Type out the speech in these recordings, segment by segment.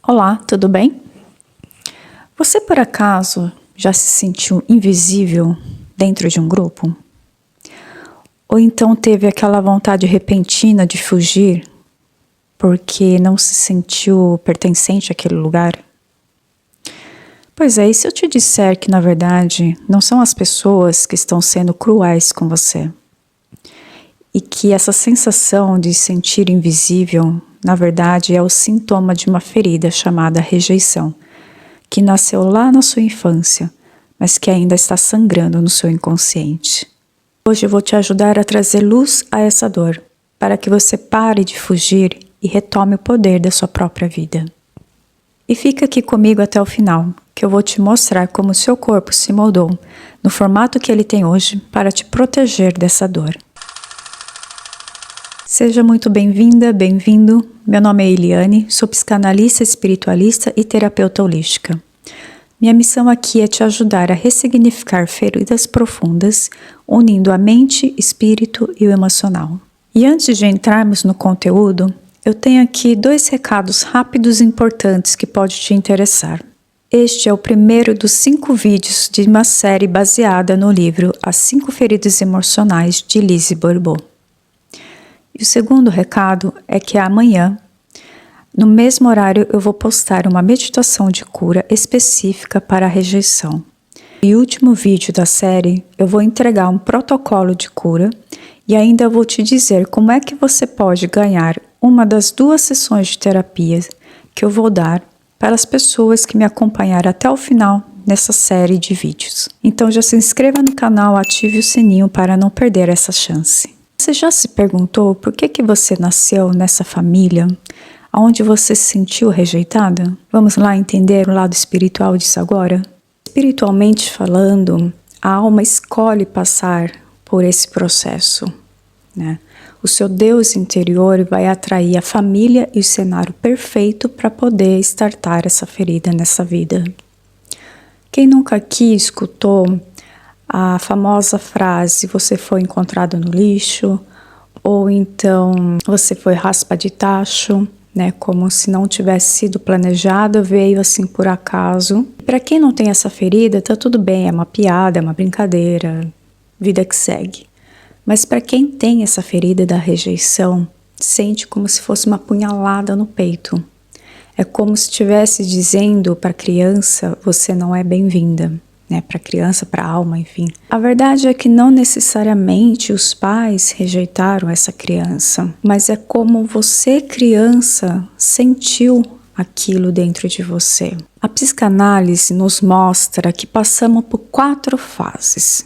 Olá, tudo bem? Você por acaso já se sentiu invisível dentro de um grupo? Ou então teve aquela vontade repentina de fugir porque não se sentiu pertencente àquele lugar? Pois é, e se eu te disser que na verdade não são as pessoas que estão sendo cruéis com você? E que essa sensação de sentir invisível, na verdade, é o sintoma de uma ferida chamada rejeição, que nasceu lá na sua infância, mas que ainda está sangrando no seu inconsciente. Hoje eu vou te ajudar a trazer luz a essa dor, para que você pare de fugir e retome o poder da sua própria vida. E fica aqui comigo até o final, que eu vou te mostrar como o seu corpo se moldou, no formato que ele tem hoje, para te proteger dessa dor. Seja muito bem-vinda, bem-vindo. Meu nome é Eliane, sou psicanalista, espiritualista e terapeuta holística. Minha missão aqui é te ajudar a ressignificar feridas profundas, unindo a mente, espírito e o emocional. E antes de entrarmos no conteúdo, eu tenho aqui 2 recados rápidos e importantes que pode te interessar. Este é o primeiro dos 5 vídeos de uma série baseada no livro As 5 Feridas Emocionais de Lise Bourbeau. E o segundo recado é que amanhã, no mesmo horário, eu vou postar uma meditação de cura específica para a rejeição. No último vídeo da série, eu vou entregar um protocolo de cura e ainda vou te dizer como é que você pode ganhar uma das 2 sessões de terapia que eu vou dar para as pessoas que me acompanharem até o final nessa série de vídeos. Então já se inscreva no canal, ative o sininho para não perder essa chance. Você já se perguntou por que você nasceu nessa família onde você se sentiu rejeitada? Vamos lá entender o lado espiritual disso agora? Espiritualmente falando, a alma escolhe passar por esse processo, né? O seu Deus interior vai atrair a família e o cenário perfeito para poder startar essa ferida nessa vida. Quem nunca aqui escutou a famosa frase, você foi encontrado no lixo, ou então você foi raspa de tacho, né? Como se não tivesse sido planejado, veio assim por acaso. Para quem não tem essa ferida, tá tudo bem, é uma piada, é uma brincadeira, vida que segue. Mas para quem tem essa ferida da rejeição, sente como se fosse uma punhalada no peito. É como se estivesse dizendo para a criança, você não é bem-vinda. Né, para a criança, para a alma, enfim. A verdade é que não necessariamente os pais rejeitaram essa criança, mas é como você, criança, sentiu aquilo dentro de você. A psicanálise nos mostra que passamos por 4 fases.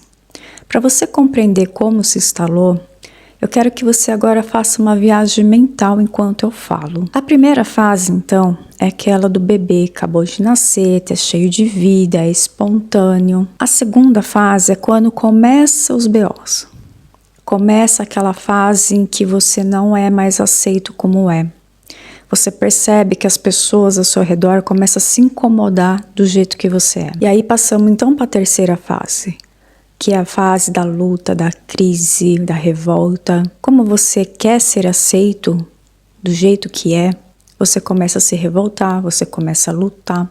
Para você compreender como se instalou, eu quero que você agora faça uma viagem mental enquanto eu falo. A primeira fase, então, é aquela do bebê que acabou de nascer, é cheio de vida, é espontâneo. A segunda fase é quando começa os BOs. Começa aquela fase em que você não é mais aceito como é. Você percebe que as pessoas ao seu redor começam a se incomodar do jeito que você é. E aí passamos então para a terceira fase, que é a fase da luta, da crise, da revolta. Como você quer ser aceito do jeito que é, você começa a se revoltar, você começa a lutar.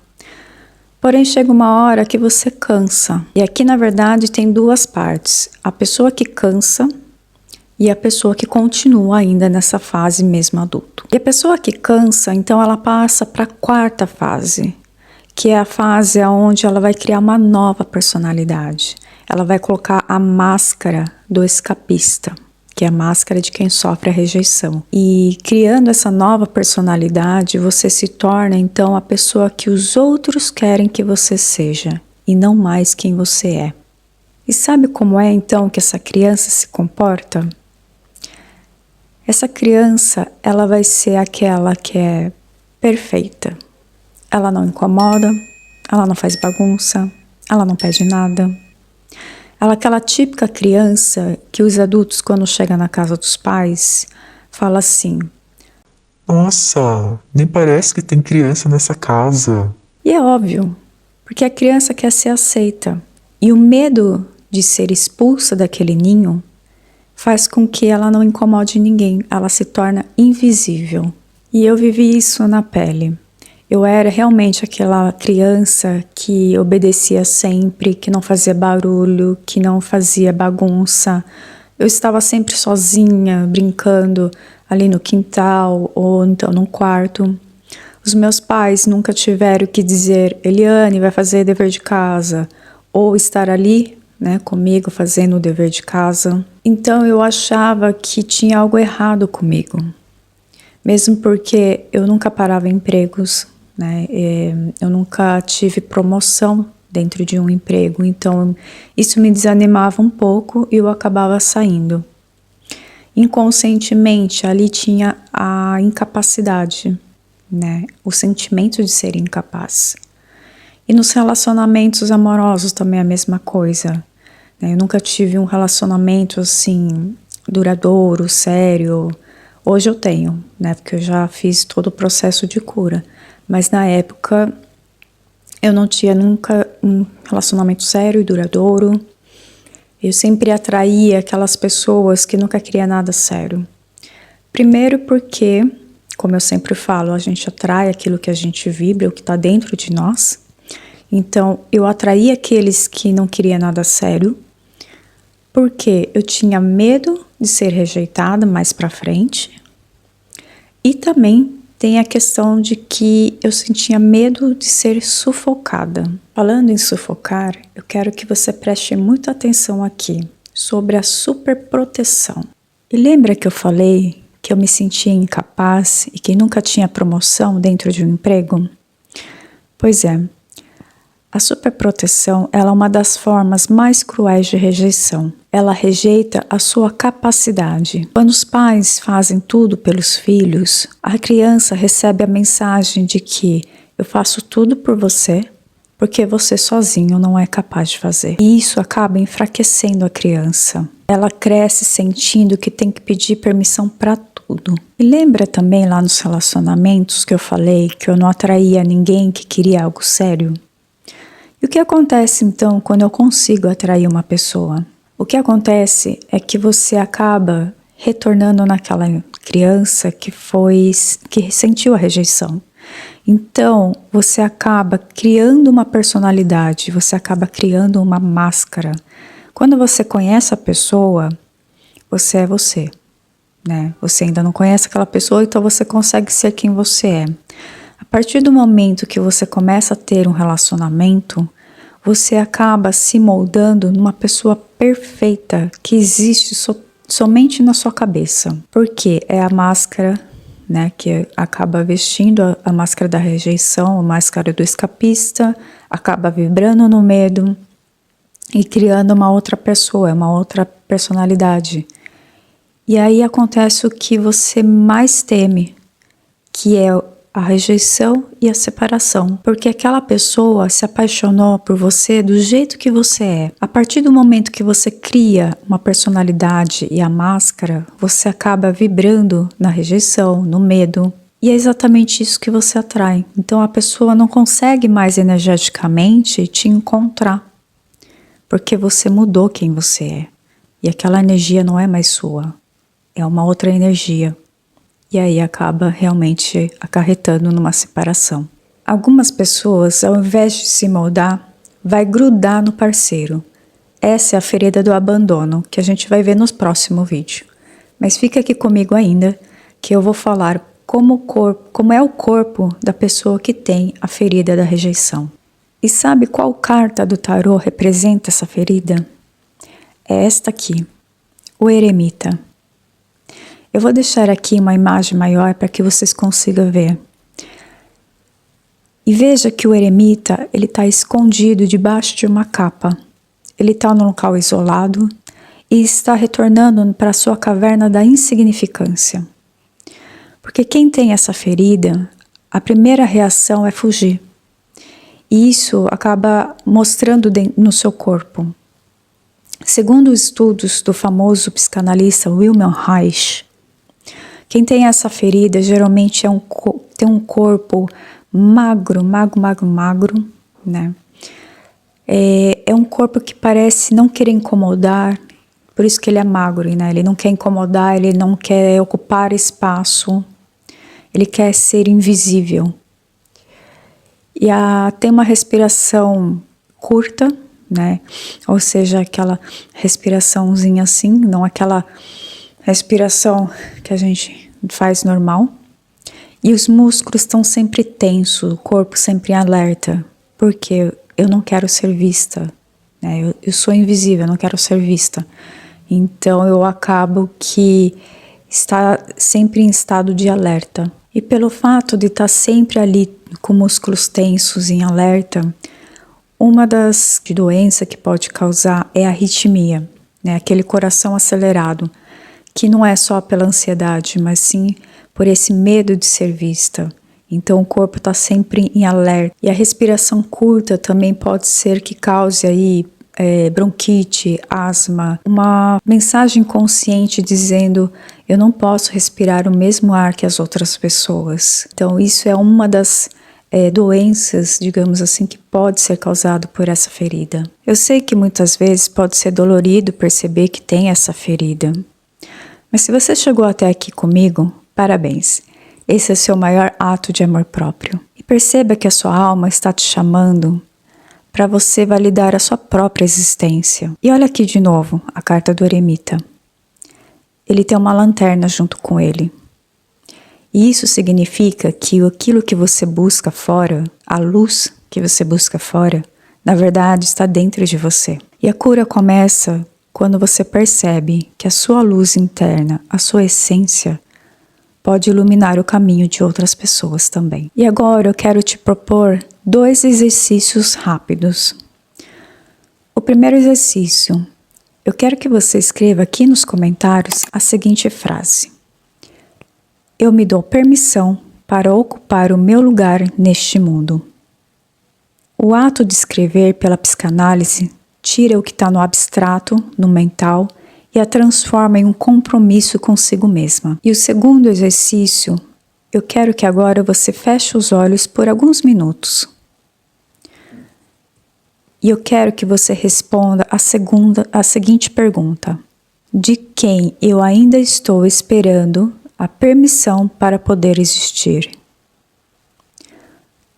Porém, chega uma hora que você cansa. E aqui, na verdade, tem 2 partes. A pessoa que cansa e a pessoa que continua ainda nessa fase mesmo adulto. E a pessoa que cansa, então, ela passa para a 4ª fase, que é a fase onde ela vai criar uma nova personalidade. Ela vai colocar a máscara do escapista, que é a máscara de quem sofre a rejeição. E criando essa nova personalidade, você se torna então a pessoa que os outros querem que você seja, e não mais quem você é. E sabe como é então que essa criança se comporta? Essa criança, ela vai ser aquela que é perfeita. Ela não incomoda, ela não faz bagunça, ela não pede nada. Ela é aquela típica criança que os adultos, quando chegam na casa dos pais, falam assim: nossa, nem parece que tem criança nessa casa. E é óbvio, porque a criança quer ser aceita. E o medo de ser expulsa daquele ninho faz com que ela não incomode ninguém, ela se torna invisível. E eu vivi isso na pele. Eu era realmente aquela criança que obedecia sempre, que não fazia barulho, que não fazia bagunça. Eu estava sempre sozinha, brincando ali no quintal ou então no quarto. Os meus pais nunca tiveram que dizer: Eliane, vai fazer dever de casa, ou estar ali, né, comigo fazendo o dever de casa. Então eu achava que tinha algo errado comigo, mesmo porque eu nunca parava empregos, né? Eu nunca tive promoção dentro de um emprego, então isso me desanimava um pouco e eu acabava saindo. Inconscientemente ali tinha a incapacidade, né? O sentimento de ser incapaz. E nos relacionamentos amorosos também é a mesma coisa, né? Eu nunca tive um relacionamento assim duradouro, sério. Hoje eu tenho, né? Porque eu já fiz todo o processo de cura. Mas na época eu não tinha nunca um relacionamento sério e duradouro. Eu sempre atraía aquelas pessoas que nunca queriam nada sério. Primeiro porque, como eu sempre falo, a gente atrai aquilo que a gente vibra, o que está dentro de nós. Então eu atraía aqueles que não queriam nada sério, porque eu tinha medo de ser rejeitada mais pra frente. E também tem a questão de que eu sentia medo de ser sufocada. Falando em sufocar, eu quero que você preste muita atenção aqui sobre a superproteção. E lembra que eu falei que eu me sentia incapaz e que nunca tinha promoção dentro de um emprego? Pois é, a superproteção ela é uma das formas mais cruéis de rejeição. Ela rejeita a sua capacidade. Quando os pais fazem tudo pelos filhos, a criança recebe a mensagem de que eu faço tudo por você porque você sozinho não é capaz de fazer. E isso acaba enfraquecendo a criança. Ela cresce sentindo que tem que pedir permissão para tudo. E lembra também lá nos relacionamentos que eu falei que eu não atraía ninguém que queria algo sério? E o que acontece então quando eu consigo atrair uma pessoa? O que acontece é que você acaba retornando naquela criança que sentiu a rejeição. Então, você acaba criando uma personalidade, você acaba criando uma máscara. Quando você conhece a pessoa, você é você, né? Você ainda não conhece aquela pessoa, então você consegue ser quem você é. A partir do momento que você começa a ter um relacionamento, você acaba se moldando numa pessoa perfeita que existe somente na sua cabeça. Porque é a máscara, né, que acaba vestindo a máscara da rejeição, a máscara do escapista, acaba vibrando no medo e criando uma outra pessoa, uma outra personalidade. E aí acontece o que você mais teme, que é a rejeição e a separação, porque aquela pessoa se apaixonou por você do jeito que você é. A partir do momento que você cria uma personalidade e a máscara, você acaba vibrando na rejeição, no medo, e é exatamente isso que você atrai. Então a pessoa não consegue mais energeticamente te encontrar, porque você mudou quem você é, e aquela energia não é mais sua, é uma outra energia. E aí acaba realmente acarretando numa separação. Algumas pessoas, ao invés de se moldar, vai grudar no parceiro. Essa é a ferida do abandono, que a gente vai ver no próximo vídeo. Mas fica aqui comigo ainda, que eu vou falar como é o corpo da pessoa que tem a ferida da rejeição. E sabe qual carta do tarô representa essa ferida? É esta aqui, o eremita. Eu vou deixar aqui uma imagem maior para que vocês consigam ver. E veja que o eremita, ele está escondido debaixo de uma capa. Ele está num local isolado e está retornando para a sua caverna da insignificância. Porque quem tem essa ferida, a primeira reação é fugir. E isso acaba mostrando no seu corpo. Segundo os estudos do famoso psicanalista Wilhelm Reich, quem tem essa ferida geralmente tem um corpo magro, né? É um corpo que parece não querer incomodar, por isso que ele é magro, né? Ele não quer incomodar, ele não quer ocupar espaço, ele quer ser invisível. E tem uma respiração curta, né? Ou seja, aquela respiraçãozinha assim, não aquela respiração que a gente faz normal. E os músculos estão sempre tensos, o corpo sempre em alerta, porque eu não quero ser vista, né? Eu sou invisível, eu não quero ser vista. Então eu acabo que está sempre em estado de alerta. E pelo fato de estar sempre ali com músculos tensos em alerta, uma das doenças que pode causar é a arritmia, né? Aquele coração acelerado, que não é só pela ansiedade, mas sim por esse medo de ser vista. Então o corpo está sempre em alerta. E a respiração curta também pode ser que cause aí bronquite, asma, uma mensagem consciente dizendo: eu não posso respirar o mesmo ar que as outras pessoas. Então isso é uma das doenças, digamos assim, que pode ser causado por essa ferida. Eu sei que muitas vezes pode ser dolorido perceber que tem essa ferida, mas se você chegou até aqui comigo, parabéns. Esse é seu maior ato de amor próprio. E perceba que a sua alma está te chamando para você validar a sua própria existência. E olha aqui de novo a carta do eremita. Ele tem uma lanterna junto com ele. E isso significa que aquilo que você busca fora, a luz que você busca fora, na verdade está dentro de você. E a cura começa quando você percebe que a sua luz interna, a sua essência, pode iluminar o caminho de outras pessoas também. E agora eu quero te propor 2 exercícios rápidos. O primeiro exercício, eu quero que você escreva aqui nos comentários a seguinte frase: eu me dou permissão para ocupar o meu lugar neste mundo. O ato de escrever pela psicanálise tira o que está no abstrato, no mental, e a transforma em um compromisso consigo mesma. E o segundo exercício, eu quero que agora você feche os olhos por alguns minutos. E eu quero que você responda a seguinte pergunta: de quem eu ainda estou esperando a permissão para poder existir?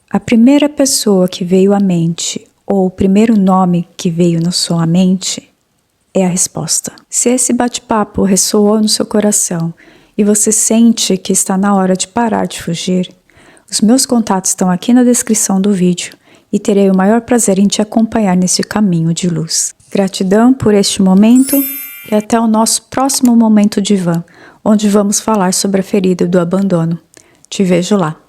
A primeira pessoa que veio à mente, ou o primeiro nome que veio na sua mente, é a resposta. Se esse bate-papo ressoou no seu coração e você sente que está na hora de parar de fugir, os meus contatos estão aqui na descrição do vídeo e terei o maior prazer em te acompanhar nesse caminho de luz. Gratidão por este momento e até o nosso próximo momento divã, onde vamos falar sobre a ferida do abandono. Te vejo lá.